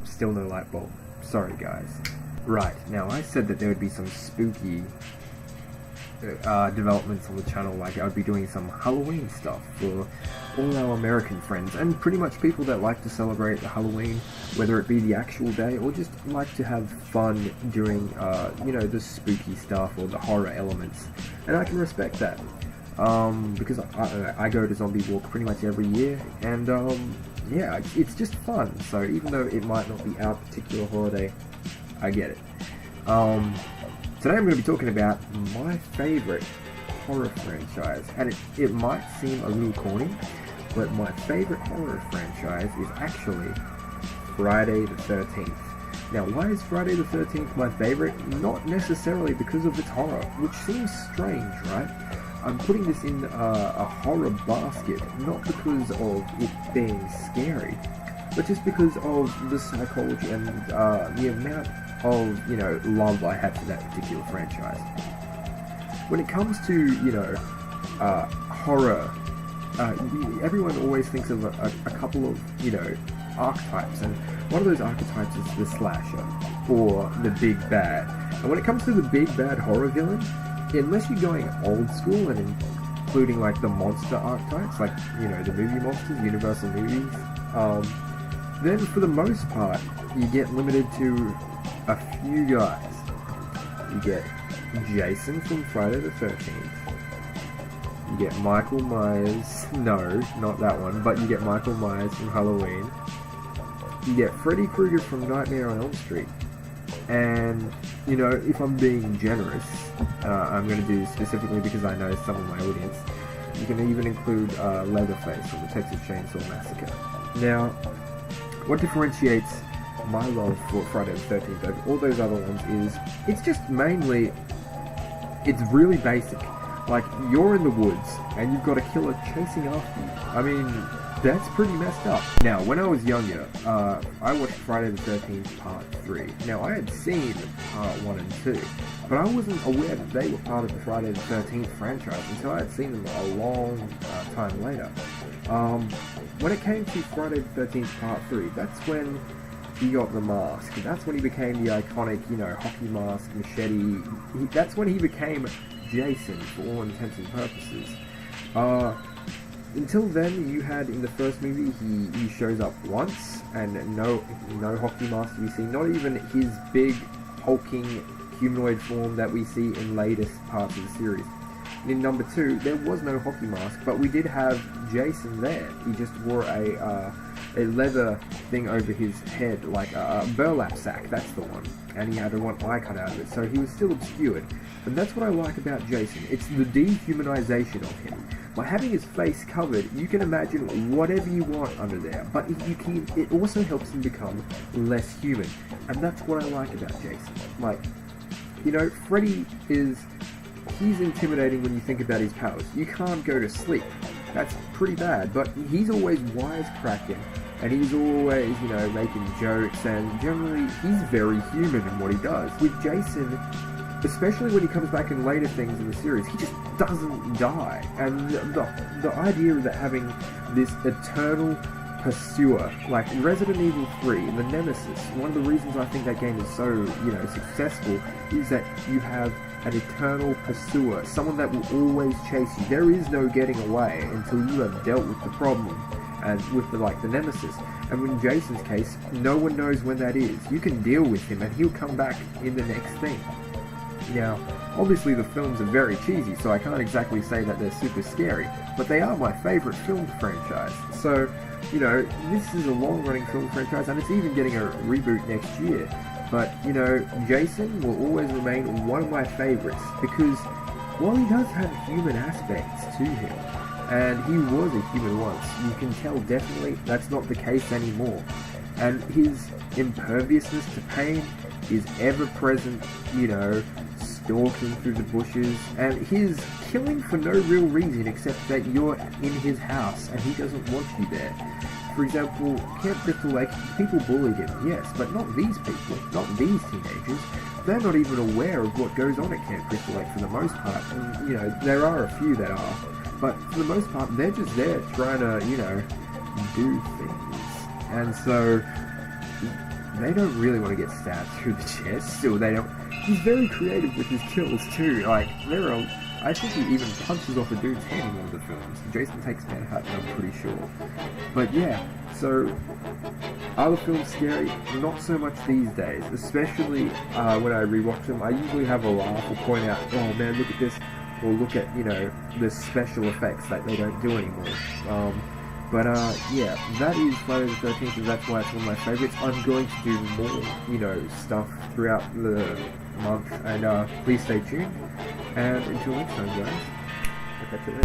Still no light bulb. Sorry, guys. Right, now I said that there would be some spooky developments on the channel, like I would be doing some Halloween stuff for all our American friends, and pretty much people that like to celebrate the Halloween, whether it be the actual day or just like to have fun during, the spooky stuff or the horror elements, and I can respect that, because I go to Zombie Walk pretty much every year, and yeah, it's just fun, so even though it might not be our particular holiday, I get it. Today I'm going to be talking about my favourite horror franchise, and it might seem a little corny, but my favourite horror franchise is actually Friday the 13th. Now, why is Friday the 13th my favourite? Not necessarily because of its horror, which seems strange, right? I'm putting this in a horror basket, not because of it being scary, but just because of the psychology and the amount of, love I have for that particular franchise. When it comes to, horror, everyone always thinks of a couple of, archetypes, and one of those archetypes is the slasher, or the big bad. And when it comes to the big bad horror villain, unless you're going old school and including, like, the monster archetypes, like, the movie monsters, Universal movies, then for the most part, you get limited to a few guys. You get Jason from Friday the 13th. You get Michael Myers. No, not that one, but you get Michael Myers from Halloween. You get Freddy Krueger from Nightmare on Elm Street. And, if I'm being generous, I'm going to do specifically because I know some of my audience, you can even include Leatherface from the Texas Chainsaw Massacre. Now, what differentiates my love for Friday the 13th over all those other ones is, it's just mainly, it's really basic. Like, you're in the woods, and you've got a killer chasing after you. I mean, that's pretty messed up. Now, when I was younger, I watched Friday the 13th Part 3. Now, I had seen Part 1 and 2, but I wasn't aware that they were part of the Friday the 13th franchise until I had seen them a long time later. When it came to Friday the 13th Part 3, that's when he got the mask. That's when he became the iconic, hockey mask, machete. That's when he became Jason, for all intents and purposes. Until then, you had in the first movie, he shows up once, and no hockey mask to be seen. Not even his big, hulking, humanoid form that we see in latest parts of the series. And in number 2, there was no hockey mask, but we did have Jason there. He just wore a leather thing over his head, like a burlap sack, that's the one. And he had one eye cut out of it, so he was still obscured. And that's what I like about Jason. It's the dehumanization of him. By having his face covered, you can imagine whatever you want under there, but it also helps him become less human. And that's what I like about Jason. Like, Freddy he's intimidating when you think about his powers. You can't go to sleep. That's pretty bad, but he's always wisecracking, and he's always, making jokes, and generally, he's very human in what he does. With Jason, especially when he comes back in later things in the series, he just doesn't die, and the idea of that having this eternal pursuer, like Resident Evil 3, the Nemesis, one of the reasons I think that game is so, successful, is that you have an eternal pursuer, someone that will always chase you. There is no getting away until you have dealt with the problem, and with the Nemesis. And in Jason's case, no one knows when that is. You can deal with him, and he'll come back in the next thing. Now, obviously the films are very cheesy, so I can't exactly say that they're super scary, but they are my favourite film franchise. So, this is a long-running film franchise, and it's even getting a reboot next year. But, Jason will always remain one of my favourites, because while he does have human aspects to him, and he was a human once, you can tell definitely that's not the case anymore. And his imperviousness to pain is ever-present, stalking through the bushes, and his killing for no real reason except that you're in his house and he doesn't want you there. For example, Camp Crystal Lake, people bullied him, yes, but not these people, not these teenagers. They're not even aware of what goes on at Camp Crystal Lake for the most part, and, there are a few that are, but for the most part, they're just there trying to, do things. And so, they don't really want to get stabbed through the chest, or they don't. He's very creative with his kills too. Like I think he even punches off a dude's head in one of the films. Jason Takes Manhattan, I'm pretty sure. But yeah, so are the films scary? Not so much these days, especially when I rewatch them. I usually have a laugh or point out, oh man, look at this, or look at, the special effects that they don't do anymore. But yeah, that is Friday the 13th, and that's why it's one of my favorites. I'm going to do more, stuff throughout the month, and please stay tuned. And until next time, guys, I'll catch you later.